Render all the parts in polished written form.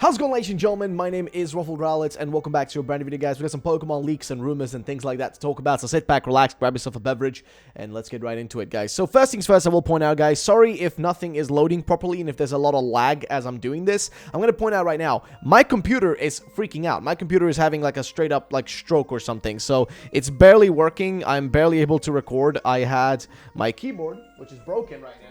How's it going, ladies and gentlemen? My name is Scarlet, and welcome back to a brand new video, guys. We got some Pokemon leaks and rumors and things like that to talk about, so sit back, relax, grab yourself a beverage, and let's get right into it, guys. So first things first, I will point out, guys, sorry if nothing is loading properly and if there's a lot of lag as I'm doing this. I'm going to point out right now, my computer is freaking out. My computer is having like a straight up like stroke or something, so it's barely working. I'm barely able to record. I had my keyboard, which is broken right now.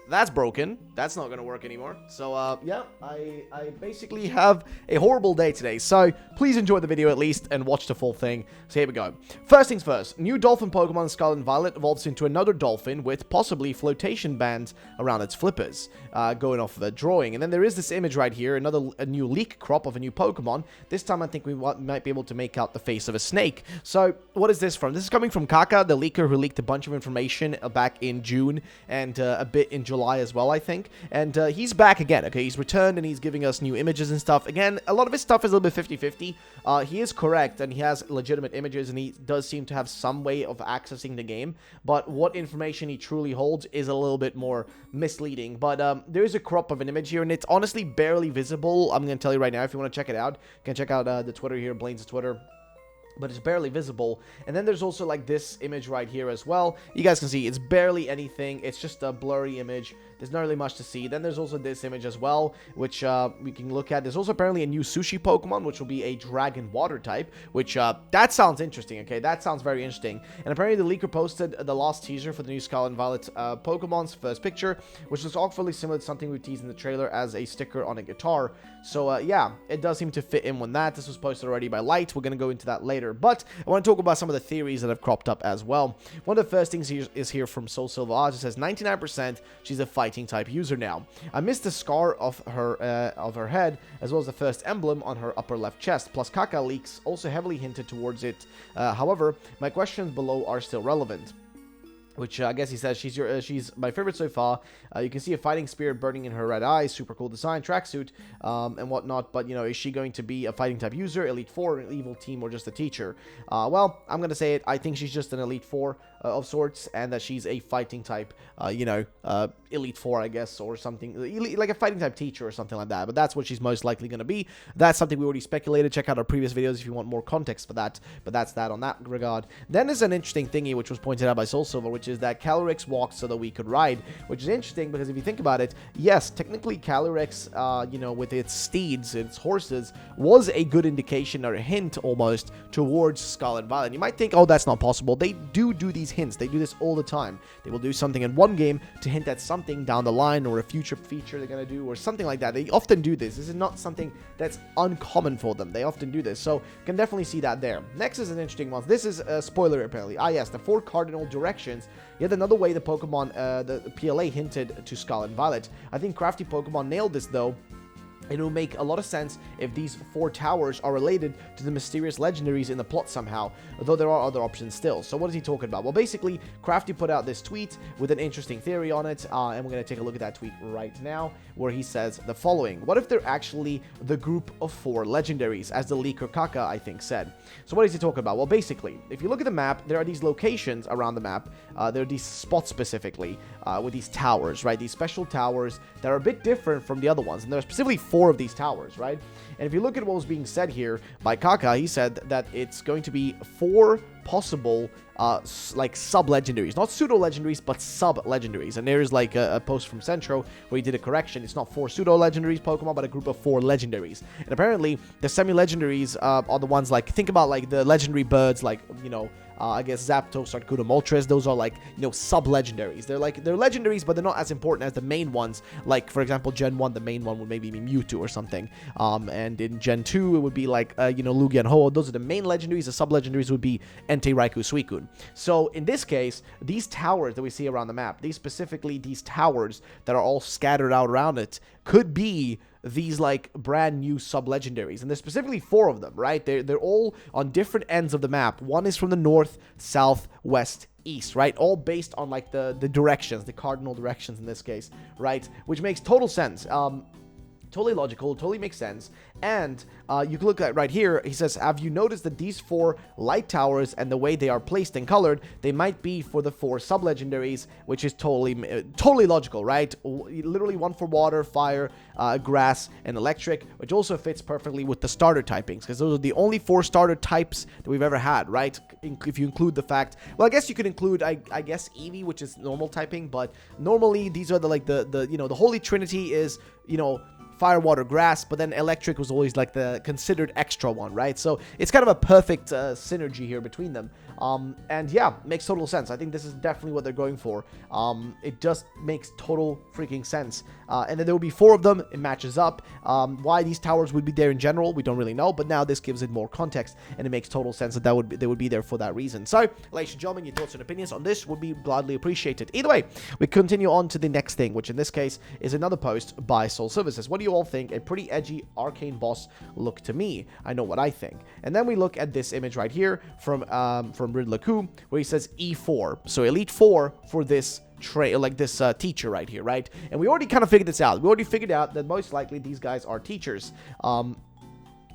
That's broken. That's not going to work anymore. So, yeah, I basically have a horrible day today. So, please enjoy the video at least and watch the full thing. So, here we go. First things first. New dolphin Pokemon Scarlet and Violet evolves into another dolphin with possibly flotation bands around its flippers, going off the drawing. And then there is this image right here, a new leak crop of a new Pokemon. This time, I think we might be able to make out the face of a snake. So, what is this from? This is coming from Kaka, the leaker who leaked a bunch of information back in June and a bit in July as well, I think. And he's back again, okay? He's returned and he's giving us new images and stuff. Again, a lot of his stuff is a little bit 50-50. He is correct and he has legitimate images and he does seem to have some way of accessing the game. But what information he truly holds is a little bit more misleading. But there is a crop of an image here and it's honestly barely visible. I'm going to tell you right now, if you want to check it out, you can check out the Twitter here, Blaine's Twitter. But it's barely visible. And then there's also like this image right here as well. You guys can see it's barely anything. It's just a blurry image. There's not really much to see. Then there's also this image as well, which we can look at. There's also apparently a new sushi Pokemon, which will be a dragon water type, which that sounds interesting, okay? That sounds very interesting. And apparently the leaker posted the last teaser for the new Scarlet and Violet Pokemon's first picture, which looks awfully similar to something we teased in the trailer as a sticker on a guitar. So yeah, it does seem to fit in with that. This was posted already by Light. We're going to go into that later. But I want to talk about some of the theories that have cropped up as well. One of the first things is here from Soul Silver Arts. It says 99% she's a fighting type user now. I missed the scar of her head as well as the first emblem on her upper left chest. Plus Kaka leaks also heavily hinted towards it. However, my questions below are still relevant. Which I guess he says she's my favorite so far. You can see a fighting spirit burning in her red eyes. Super cool design, tracksuit, and whatnot. But, you know, is she going to be a fighting type user, Elite 4, an evil team, or just a teacher? Well, I'm going to say it. I think she's just an Elite 4 of sorts, and that she's a fighting type, Elite 4, I guess, or something. Like a fighting type teacher or something like that. But that's what she's most likely going to be. That's something we already speculated. Check out our previous videos if you want more context for that. But that's that on that regard. Then there's an interesting thingy, which was pointed out by Soul Silver, which is that Calyrex walked so that we could ride, which is interesting because if you think about it, yes, technically Calyrex, with its steeds, its horses, was a good indication or a hint almost towards Scarlet and Violet. You might think, oh, that's not possible. They do these hints. They do this all the time. They will do something in one game to hint at something down the line or a future feature they're going to do or something like that. They often do this. This is not something that's uncommon for them. They often do this. So, you can definitely see that there. Next is an interesting one. This is a spoiler, apparently. Ah, yes, the 4 cardinal directions. Yet another way the Pokemon, the PLA hinted to Scarlet and Violet. I think Crafty Pokemon nailed this, though. It will make a lot of sense if these 4 towers are related to the mysterious legendaries in the plot somehow, though there are other options still. So what is he talking about? Well, basically, Crafty put out this tweet with an interesting theory on it, and we're going to take a look at that tweet right now, where he says the following. What if they're actually the group of 4 legendaries, as the leaker Kaka, I think, said? So what is he talking about? Well, basically, if you look at the map, there are these locations around the map, there are these spots specifically, with these towers, right? These special towers that are a bit different from the other ones, and there are specifically 4 of these towers, right? And if you look at what was being said here by Kaka, he said that it's going to be 4 possible like sub-legendaries, not pseudo-legendaries, but sub-legendaries. And there's like a post from Centro where he did a correction. It's not 4 pseudo-legendaries Pokemon, but a group of 4 legendaries. And apparently the semi-legendaries are the ones like, think about like the legendary birds, like, I guess Zapdos, Arcuda, Moltres. Those are like, sub-legendaries. They're legendaries, but they're not as important as the main ones. Like, for example, Gen 1, the main one would maybe be Mewtwo or something. And in Gen 2, it would be like, Lugia and Ho. Those are the main legendaries. The sub-legendaries would be Entei, Raikou, Suicune. So, in this case, these towers that we see around the map, these towers that are all scattered out around it, could be these like brand new sub-legendaries, and there's specifically 4 of them, right? They're all on different ends of the map. One is from the north, south, west, east, right? All based on like the directions, the cardinal directions in this case, right? Which makes total sense. Totally logical, totally makes sense. And you can look at right here, he says, have you noticed that these 4 light towers and the way they are placed and colored, they might be for the 4 sub-legendaries, which is totally logical, right? Literally 1 for water, fire, grass, and electric, which also fits perfectly with the starter typings, because those are the only 4 starter types that we've ever had, right? If you include the fact, well, I guess you could include, I guess, Eevee, which is normal typing, but normally these are the Holy Trinity is, fire, water, grass, but then electric was always like the considered extra one, right? So it's kind of a perfect synergy here between them. And yeah, makes total sense. I think this is definitely what they're going for. It just makes total freaking sense. And then there will be 4 of them. It matches up. Why these towers would be there in general, we don't really know, but now this gives it more context, and it makes total sense that they would be there for that reason. So, ladies and gentlemen, your thoughts and opinions on this would be gladly appreciated. Either way, we continue on to the next thing, which in this case is another post by Soul Services. What do you all think? A pretty edgy arcane boss look to me. I know what I think. And then we look at this image right here from Riddler, where he says E4. So Elite 4 for this teacher right here, right? And we already kind of figured this out. We already figured out that most likely these guys are teachers.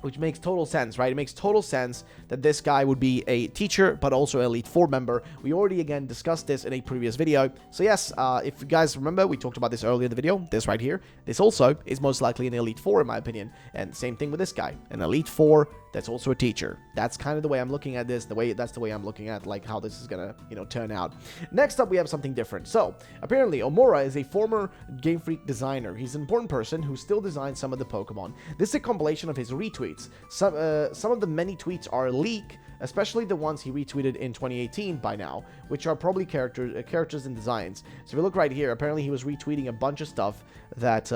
Which makes total sense, right? It makes total sense that this guy would be a teacher, but also an Elite 4 member. We already, again, discussed this in a previous video. So yes, if you guys remember, we talked about this earlier in the video. This right here. This also is most likely an Elite 4, in my opinion. And same thing with this guy. An Elite 4 that's also a teacher. That's kind of the way I'm looking at this. That's the way I'm looking at, like, how this is gonna, turn out. Next up, we have something different. So, apparently, Omura is a former Game Freak designer. He's an important person who still designs some of the Pokemon. This is a compilation of his retweets. Some of the many tweets are a leak, especially the ones he retweeted in 2018 by now, which are probably characters and designs. So if you look right here, apparently he was retweeting a bunch of stuff that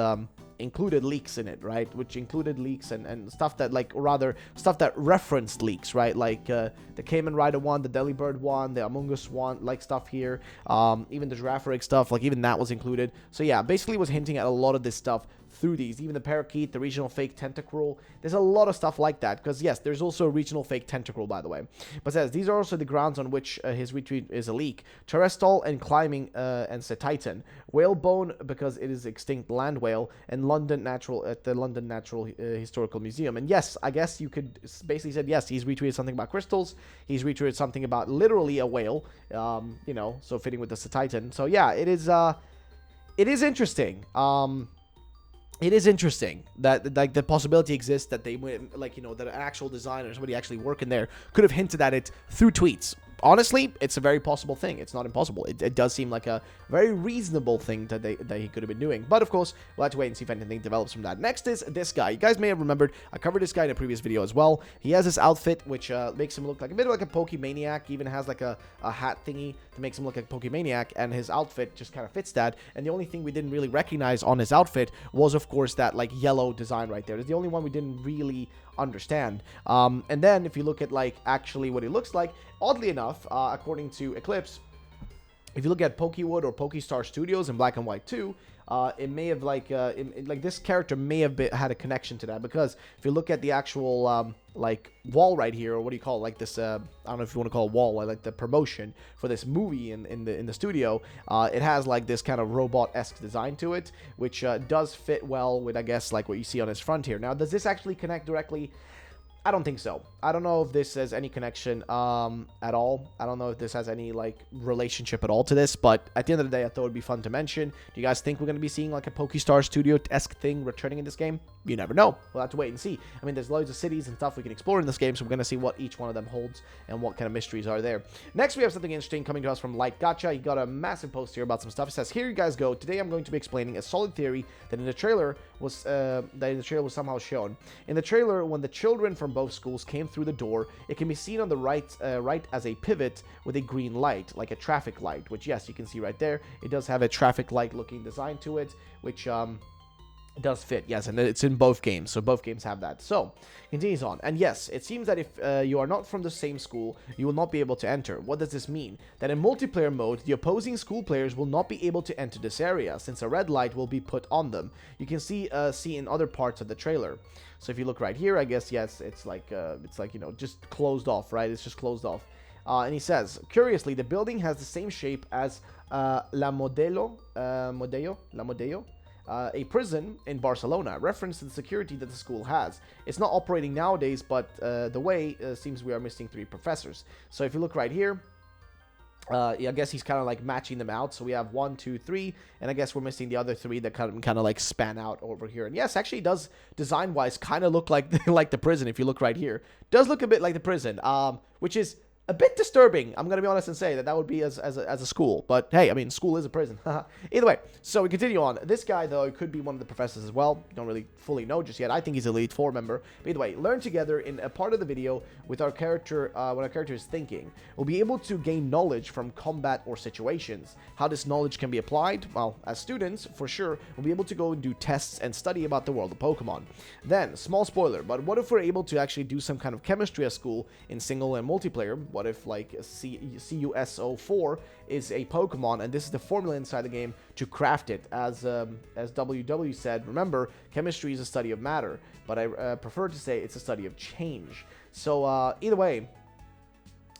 included leaks in it, right? Which included leaks and stuff that, like, or rather, stuff that referenced leaks, right? Like the Cayman Rider one, the Delibird one, the Among Us one, like stuff here. Even the Girafarig stuff, like even that was included. So yeah, basically was hinting at a lot of this stuff through these. Even the Parakeet, the regional fake Tentacruel. There's a lot of stuff like that. Because yes, there's also a regional fake Tentacruel, by the way. But says, these are also the grounds on which his retweet is a leak. Terrestrial and climbing and Setitan. Whalebone, because it is extinct land whale. And London Natural, at the London Natural Historical Museum. And yes, I guess you could basically say, yes, he's retweeted something about crystals. He's retweeted something about literally a whale. So fitting with the Setitan. So yeah, it is interesting. It is interesting that, like, the possibility exists that they would, like, that an actual designer, somebody actually working there, could have hinted at it through tweets. Honestly, it's a very possible thing. It's not impossible. It does seem like a very reasonable thing that he could have been doing. But, of course, we'll have to wait and see if anything develops from that. Next is this guy. You guys may have remembered, I covered this guy in a previous video as well. He has this outfit, which makes him look like a bit like a Pokemaniac. He even has, like, a hat thingy that makes him look like a Pokemaniac. And his outfit just kind of fits that. And the only thing we didn't really recognize on his outfit was, of course, that, like, yellow design right there. It's the only one we didn't really understand. And then, if you look at, like, actually what it looks like, oddly enough, according to Eclipse, if you look at Pokewood or Pokestar Studios in Black and White 2, it may have, like, this character may have had a connection to that, because if you look at the actual, like, wall right here, or what do you call it, like this, I don't know if you want to call it wall, like the promotion for this movie in the studio, it has, like, this kind of robot-esque design to it, which does fit well with, I guess, like, what you see on his front here. Now, does this actually connect directly? I don't think so. I don't know if this has any connection at all. I don't know if this has any, like, relationship at all to this, but at the end of the day, I thought it would be fun to mention. Do you guys think we're going to be seeing, like, a Pokestar Studio-esque thing returning in this game? You never know. We'll have to wait and see. I mean, there's loads of cities and stuff we can explore in this game, so we're going to see what each one of them holds and what kind of mysteries are there. Next, we have something interesting coming to us from Light Gotcha. He got a massive post here about some stuff. It says, here you guys go. Today, I'm going to be explaining a solid theory that in the trailer was somehow shown. In the trailer, when the children from both schools came through the door, it can be seen on the right as a pivot with a green light, like a traffic light, which, yes, you can see right there. It does have a traffic light looking design to it, which does fit, yes, and it's in both games, so both games have that. So, continues on, and yes, it seems that if you are not from the same school, you will not be able to enter. What does this mean? That in multiplayer mode, the opposing school players will not be able to enter this area, since a red light will be put on them. You can see in other parts of the trailer. So if you look right here, I guess, yes, it's like just closed off, right? It's just closed off. And he says, curiously, the building has the same shape as La Modelo, a prison in Barcelona, reference to the security that the school has. It's not operating nowadays, but the way seems we are missing 3 professors. So if you look right here, I guess he's kind of like matching them out. So we have 1, 2, 3, and I guess we're missing the other 3 that kind of like span out over here. And yes, actually, it does design-wise kind of look like like the prison. If you look right here, does look a bit like the prison, which is a bit disturbing. I'm gonna be honest and say that would be as a school. But hey, I mean, school is a prison. Either way, so we continue on. This guy, though, could be one of the professors as well. Don't really fully know just yet. I think he's an Elite Four member. But either way, learn together in a part of the video with our character, when our character is thinking. We'll be able to gain knowledge from combat or situations. How this knowledge can be applied? Well, as students, for sure, we'll be able to go and do tests and study about the world of Pokemon. Then, small spoiler, but what if we're able to actually do some kind of chemistry at school in single and multiplayer? What if, like, CUSO4 is a Pokemon, and this is the formula inside the game to craft it? As WW said, remember, chemistry is a study of matter, but I prefer to say it's a study of change. So, either way,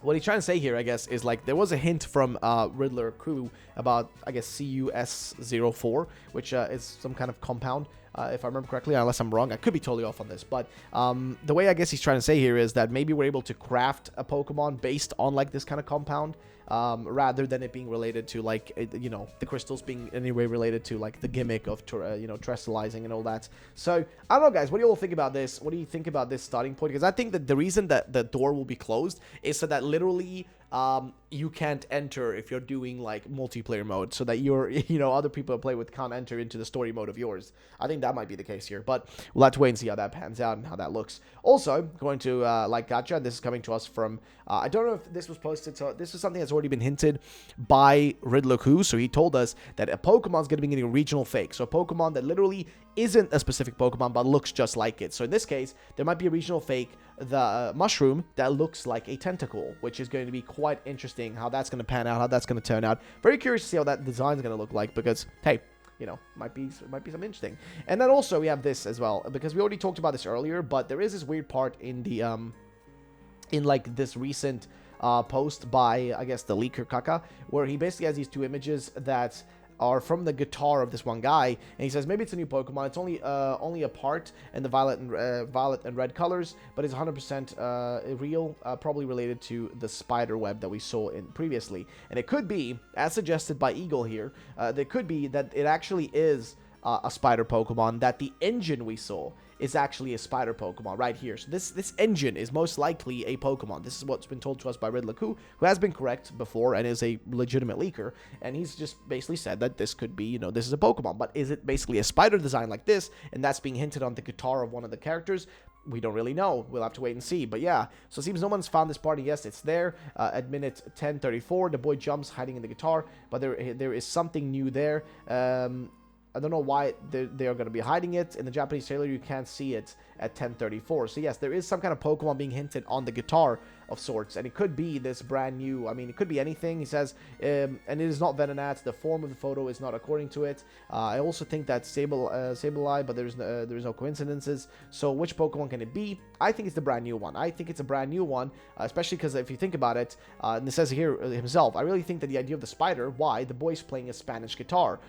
what he's trying to say here, I guess, is like there was a hint from Riddler Crew about, I guess, CUS04, which is some kind of compound, if I remember correctly, unless I'm wrong. I could be totally off on this, but the way I guess he's trying to say here is that maybe we're able to craft a Pokemon based on like this kind of compound, rather than it being related to like, you know, the crystals being in any way related to like the gimmick of, you know, terrestrializing and all that. So I don't know, guys, what do you all think about this? What do you think about this starting point? Because I think that the reason that the door will be closed is so that literally you can't enter if you're doing like multiplayer mode, so that you're, you know, other people who play with can't enter into the story mode of yours. I think that might be the case here, but we'll have to wait and see how that pans out and how that looks. Also, going to like Gacha, this is coming to us from, I don't know if this was posted, so this is something that's already been hinted by Riddler Who. So he told us that a Pokemon's going to be getting a regional fake, so a Pokemon that literally isn't a specific Pokemon but looks just like it. So in this case, there might be a regional fake, the mushroom that looks like a tentacle, which is going to be quite interesting how that's going to pan out, how that's going to turn out. Very curious to see how that design is going to look like, because hey, you know, might be something interesting. And then also we have this as well, because we already talked about this earlier, but there is this weird part in the in like this recent post by, I guess, the leaker Kaka, where he basically has these 2 images that are from the guitar of this one guy, and he says maybe it's a new Pokemon. It's only a part in the violet and red colors, but it's 100% real, probably related to the spider web that we saw in previously. And it could be, as suggested by Eagle here, there could be that it actually is a spider Pokemon, that the engine we saw is actually a spider Pokemon right here. So this engine is most likely a Pokemon. This is what's been told to us by Riddler who has been correct before and is a legitimate leaker. And he's just basically said that this could be, you know, this is a Pokemon. But is it basically a spider design like this? And that's being hinted on the guitar of one of the characters? We don't really know. We'll have to wait and see. But yeah, so it seems no one's found this party. Yes, it's there. At minute 10:34, the boy jumps hiding in the guitar, but there is something new there. I don't know why they are going to be hiding it. In the Japanese trailer, you can't see it at 10:34. So yes, there is some kind of Pokemon being hinted on the guitar of sorts, and it could be this brand new, I mean, it could be anything, he says, and it is not Venonat. The form of the photo is not according to it. I also think that's Sableye, but there's no coincidences. So which Pokemon can it be? I think it's the brand new one. I think it's a brand new one, especially because if you think about it, and it says here himself, I really think that the idea of the spider, why? The boy's playing a Spanish guitar.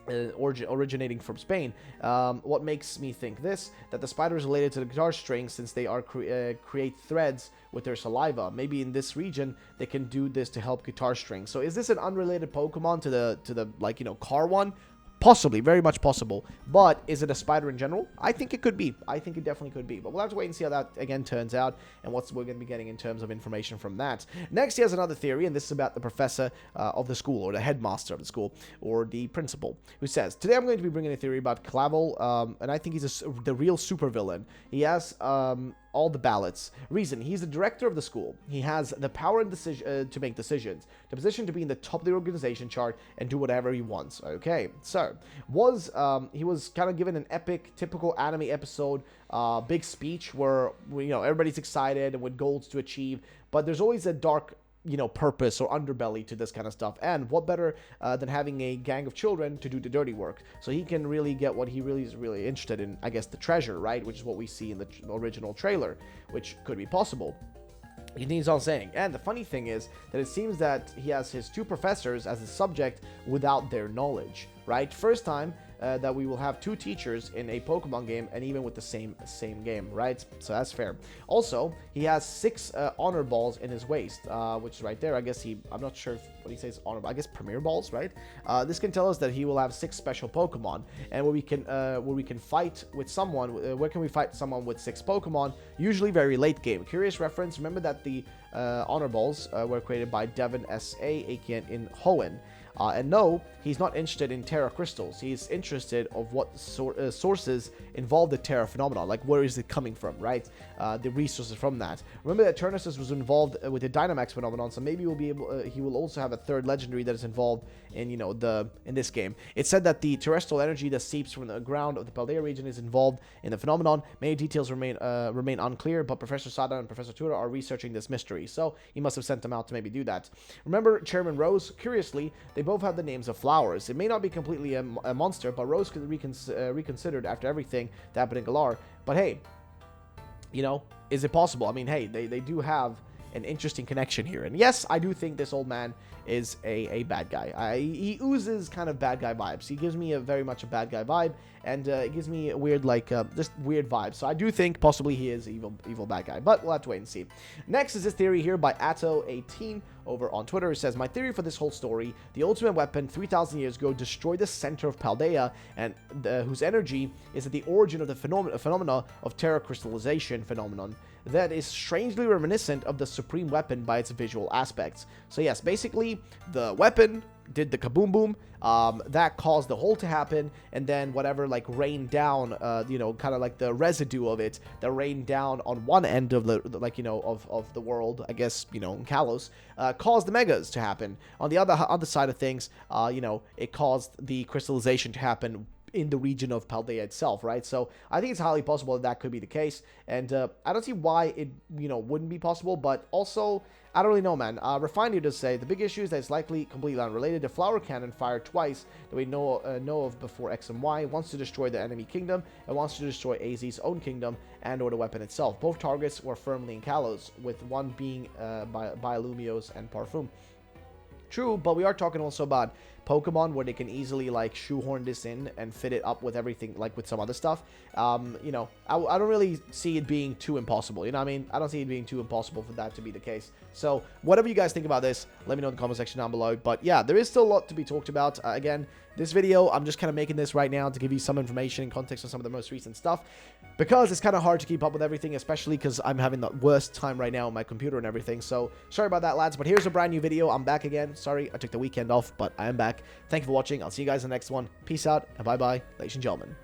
Originating from Spain. What makes me think this? That the spider is related to the guitar strings, since they are create threads with their saliva. Maybe in this region they can do this to help guitar strings. So is this an unrelated Pokemon to the like, you know, car one? Possibly, very much possible. But is it a spider in general? I think it could be. I think it definitely could be. But we'll have to wait and see how that, again, turns out and what we're going to be getting in terms of information from that. Next, he has another theory, and this is about the professor of the school, or the headmaster of the school, or the principal, who says, today I'm going to be bringing a theory about Clavel, and I think he's the real supervillain. He has all the ballots. Reason, he's the director of the school. He has the power and decision to make decisions, the position to be in the top of the organization chart and do whatever he wants. Okay, so he was kind of given an epic, typical anime episode, big speech where, you know, everybody's excited and with goals to achieve, but there's always a dark, you know, purpose or underbelly to this kind of stuff. And what better than having a gang of children to do the dirty work, so he can really get what he really is interested in, I guess, the treasure, right? Which is what we see in the original trailer, which could be possible. He continues on saying, and the funny thing is that it seems that he has his 2 professors as his subject without their knowledge, right? First time that we will have 2 teachers in a Pokemon game, and even with the same game, right? So that's fair. Also, he has 6 honor balls in his waist, which is right there. I guess I'm not sure what he says honor, I guess premier balls, right? This can tell us that he will have 6 special Pokemon, and where we can fight with someone. Where can we fight someone with 6 Pokemon? Usually very late game. Curious reference. Remember that the honor balls were created by Devin S.A. aka in Hoenn. And no, he's not interested in Terra crystals. He's interested of what sources involve the Terra phenomenon, like where is it coming from, right? The resources from that. Remember that Turnisus was involved with the Dynamax phenomenon, so maybe we'll be able. He will also have a 3rd legendary that is involved in in this game. It said that the terrestrial energy that seeps from the ground of the Paldea region is involved in the phenomenon. Many details remain unclear, but Professor Sada and Professor Tura are researching this mystery, so he must have sent them out to maybe do that. Remember Chairman Rose? Curiously, they both have the names of flowers. It may not be completely a monster, but Rose could be reconsidered after everything that happened in Galar. But hey, is it possible? I mean, hey, they do have an interesting connection here. And yes, I do think this old man is a bad guy. He oozes kind of bad guy vibes. He gives me very much a bad guy vibe, and it gives me a weird, just weird vibes. So I do think possibly he is evil bad guy, but we'll have to wait and see. Next is this theory here by Atto18 over on Twitter. It says, my theory for this whole story, the ultimate weapon 3,000 years ago destroyed the center of Paldea, and whose energy is at the origin of the phenomena of Terra crystallization phenomenon that is strangely reminiscent of the supreme weapon by its visual aspects. So yes, basically the weapon did the kaboom boom, that caused the hole to happen, and then whatever rained down, kind of like the residue of it that rained down on one end of the of the world, I guess, in Kalos, caused the megas to happen. On the other side of things, it caused the crystallization to happen in the region of Paldea itself, right? So I think it's highly possible that could be the case, and I don't see why it wouldn't be possible, but also I don't really know, man. Refined here does say the big issue is that it's likely completely unrelated. The flower cannon fired twice that we know of before X and Y wants to destroy the enemy kingdom and wants to destroy AZ's own kingdom and or the weapon itself. Both targets were firmly in Kalos, with one being by Lumios and Parfum. True, but we are talking also about Pokemon where they can easily shoehorn this in and fit it up with everything, with some other stuff. I don't really see it being too impossible. You know what I mean? I don't see it being too impossible for that to be the case. So whatever you guys think about this, let me know in the comment section down below. But yeah, there is still a lot to be talked about. Again, this video, I'm just kind of making this right now to give you some information and context on some of the most recent stuff, because it's kind of hard to keep up with everything, especially because I'm having the worst time right now on my computer and everything. So sorry about that, lads, but here's a brand new video. I'm back again. Sorry, I took the weekend off, but I am back. Thank you for watching. I'll see you guys in the next one. Peace out, and bye-bye, ladies and gentlemen.